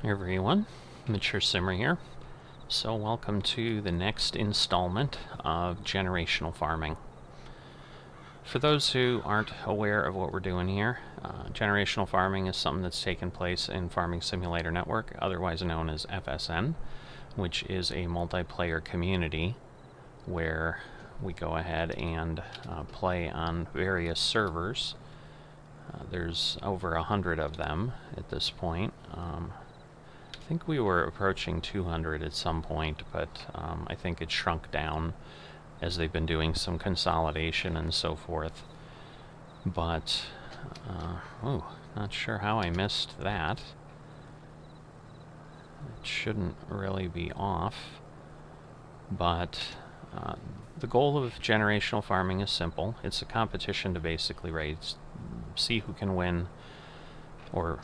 Hey everyone, Mature Simmer here. So welcome to the next installment of generational farming. For those who aren't aware of what we're doing here, generational farming is something that's taken place in Farming Simulator Network, otherwise known as FSN, which is a multiplayer community where we go ahead and play on various servers. There's over 100 of them at this point. I think we were approaching 200 at some point, but I think it shrunk down as they've been doing some consolidation and so forth. But, not sure how I missed that. It shouldn't really be off, but the goal of generational farming is simple. It's a competition to basically see who can win or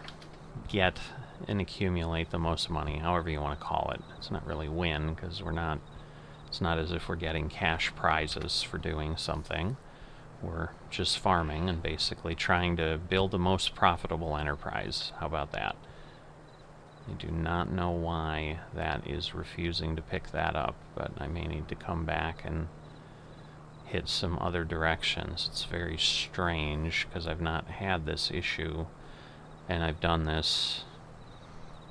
get and accumulate the most money, however you want to call it. It's not really win, because it's not as if we're getting cash prizes for doing something. We're just farming and basically trying to build the most profitable enterprise. How about that? I do not know why that is refusing to pick that up, but I may need to come back and hit some other directions. It's very strange, because I've not had this issue, and I've done this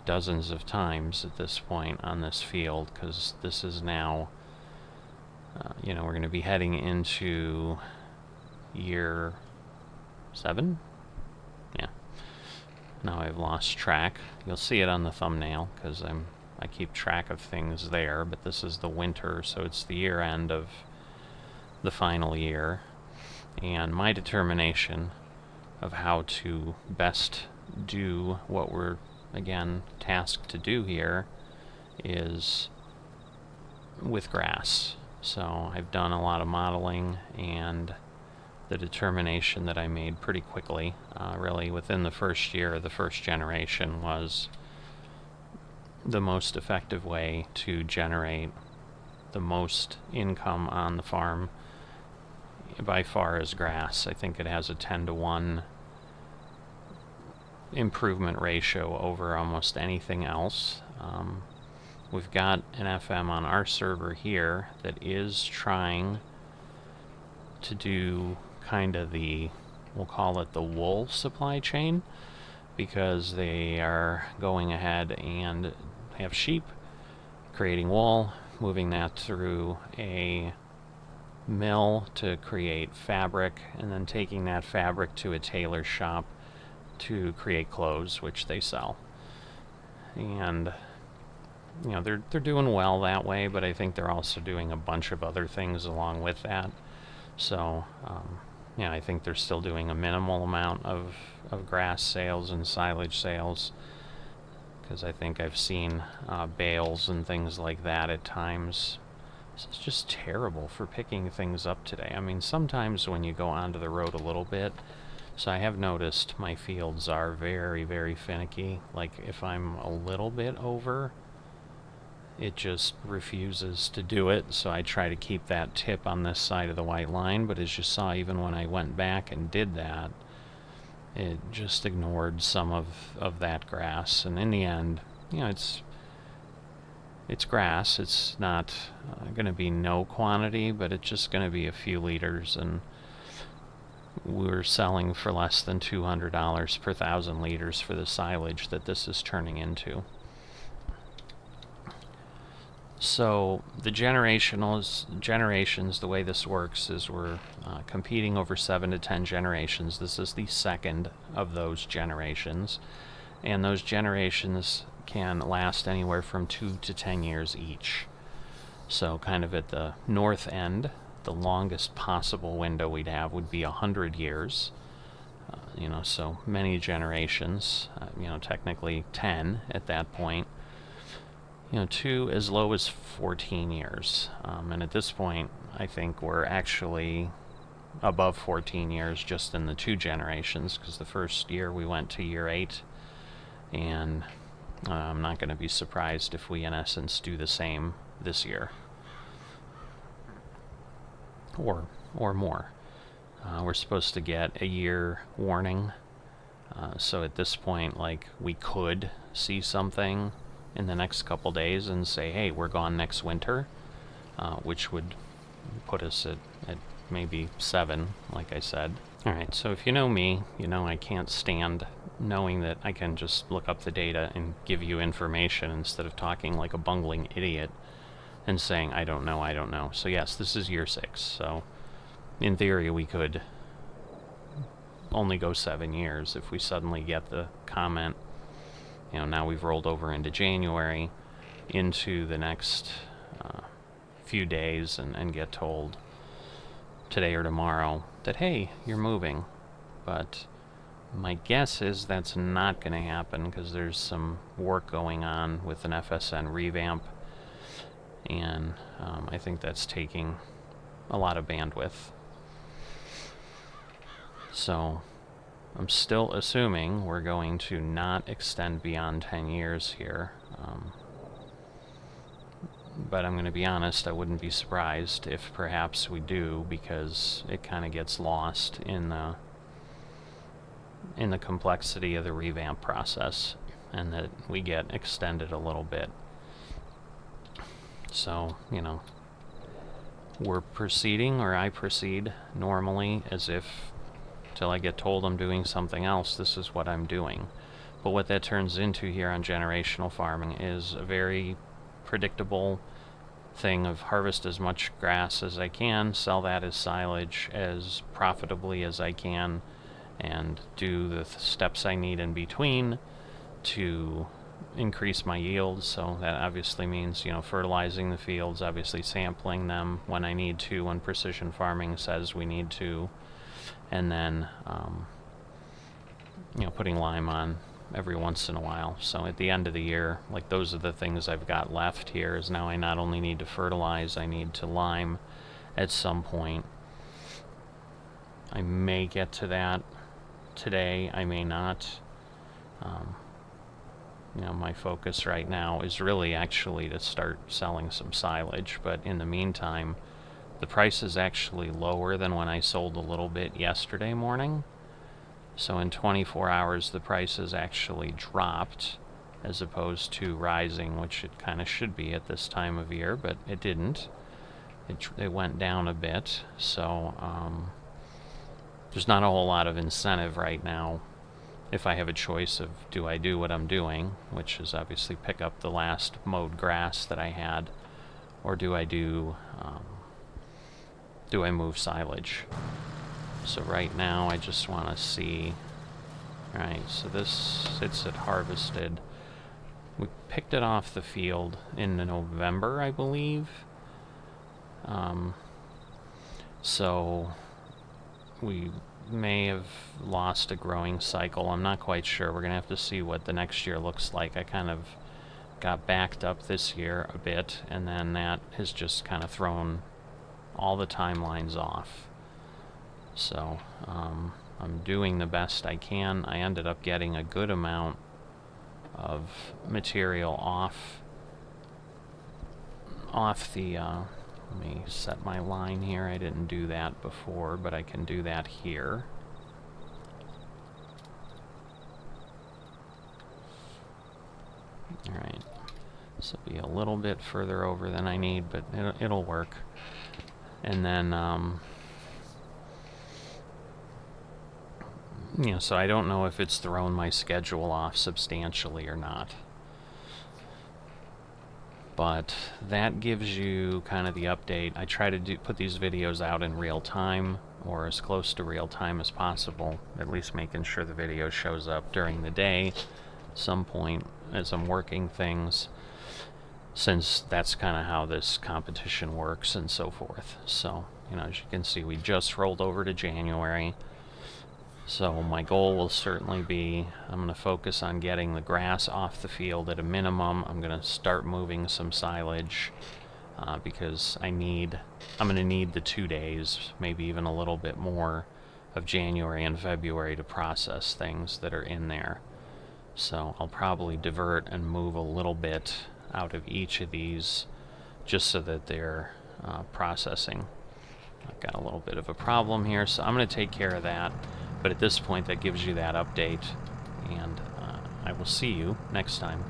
dozens of times at this point on this field, because this is now, we're going to be heading into year 7? Yeah. Now I've lost track. You'll see it on the thumbnail, because I keep track of things there, but this is the winter, so it's the year end of the final year, and my determination of how to best do what we're again tasked to do here is with grass. So I've done a lot of modeling, and the determination that I made pretty quickly, really within the first year of the first generation, was the most effective way to generate the most income on the farm by far is grass. I think it has a 10-to-1 improvement ratio over almost anything else. We've got an FM on our server here that is trying to do kind of we'll call it the wool supply chain, because they are going ahead and have sheep, creating wool, moving that through a mill to create fabric, and then taking that fabric to a tailor shop to create clothes, which they sell. And they're doing well that way, but I think they're also doing a bunch of other things along with that. So I think they're still doing a minimal amount of grass sales and silage sales, because I think I've seen bales and things like that at times. This is just terrible for picking things up today. I mean, sometimes when you go onto the road a little bit, so I have noticed my fields are very, very finicky. Like, if I'm a little bit over, it just refuses to do it. So I try to keep that tip on this side of the white line. But as you saw, even when I went back and did that, it just ignored some of that grass. And in the end, it's grass. It's not going to be no quantity, but it's just going to be a few liters, and we're selling for less than $200 per 1,000 liters for the silage that this is turning into. So the generations, the way this works is we're competing over 7 to 10 generations. This is the second of those generations, and those generations can last anywhere from 2 to 10 years each. So kind of at the north end, the longest possible window we'd have would be 100 years. So many generations, technically 10 at that point. To as low as 14 years. And at this point, I think we're actually above 14 years just in the 2 generations, because the first year we went to year 8, and I'm not going to be surprised if we, in essence, do the same this year. Or more. We're supposed to get a year warning So at this point, like, we could see something in the next couple days and say, hey, we're gone next winter, which would put us at maybe 7, like I said. Alright, so if you know me, you know I can't stand knowing that I can just look up the data and give you information instead of talking like a bungling idiot and saying, I don't know, I don't know. So yes, this is year 6, so in theory we could only go 7 years if we suddenly get the comment, you know, now we've rolled over into January, into the next few days, and get told today or tomorrow that, hey, you're moving. But my guess is that's not going to happen because there's some work going on with an FSN revamp, and I think that's taking a lot of bandwidth. So I'm still assuming we're going to not extend beyond 10 years here. But I'm going to be honest, I wouldn't be surprised if perhaps we do, because it kind of gets lost in the complexity of the revamp process, and that we get extended a little bit. So, you know, we're proceeding, or I proceed normally as if till I get told I'm doing something else, this is what I'm doing. But what that turns into here on generational farming is a very predictable thing of harvest as much grass as I can, sell that as silage as profitably as I can, and do the steps I need in between to increase my yields. So that obviously means, you know, fertilizing the fields, obviously sampling them when I need to, when precision farming says we need to, and then you know, putting lime on every once in a while. So at the end of the year, like, those are the things I've got left here, is now I not only need to fertilize, I need to lime at some point. I may get to that today, I may not. You know, my focus right now is really actually to start selling some silage, but in the meantime, the price is actually lower than when I sold a little bit yesterday morning. So in 24 hours, the price has actually dropped as opposed to rising, which it kind of should be at this time of year, but it didn't. It went down a bit. So there's not a whole lot of incentive right now if I have a choice of, do I do what I'm doing, which is obviously pick up the last mowed grass that I had, or do I move silage? So right now I just want to see. Alright, so this sits at harvested. We picked it off the field in November, I believe. So we may have lost a growing cycle. I'm not quite sure. We're going to have to see what the next year looks like. I kind of got backed up this year a bit, and then that has just kind of thrown all the timelines off. So I'm doing the best I can. I ended up getting a good amount of material off the let me set my line here. I didn't do that before, but I can do that here. Alright, this will be a little bit further over than I need, but it'll work. And then you know, so I don't know if it's thrown my schedule off substantially or not. But that gives you kind of the update. I try to put these videos out in real time, or as close to real time as possible, at least making sure the video shows up during the day at some point as I'm working things, since that's kind of how this competition works and so forth. So, you know, as you can see, we just rolled over to January. So my goal will certainly be, I'm going to focus on getting the grass off the field at a minimum. I'm going to start moving some silage because I'm going to need the 2 days, maybe even a little bit more, of January and February to process things that are in there. So I'll probably divert and move a little bit out of each of these just so that they're processing. I've got a little bit of a problem here, so I'm going to take care of that. But at this point, that gives you that update, and I will see you next time.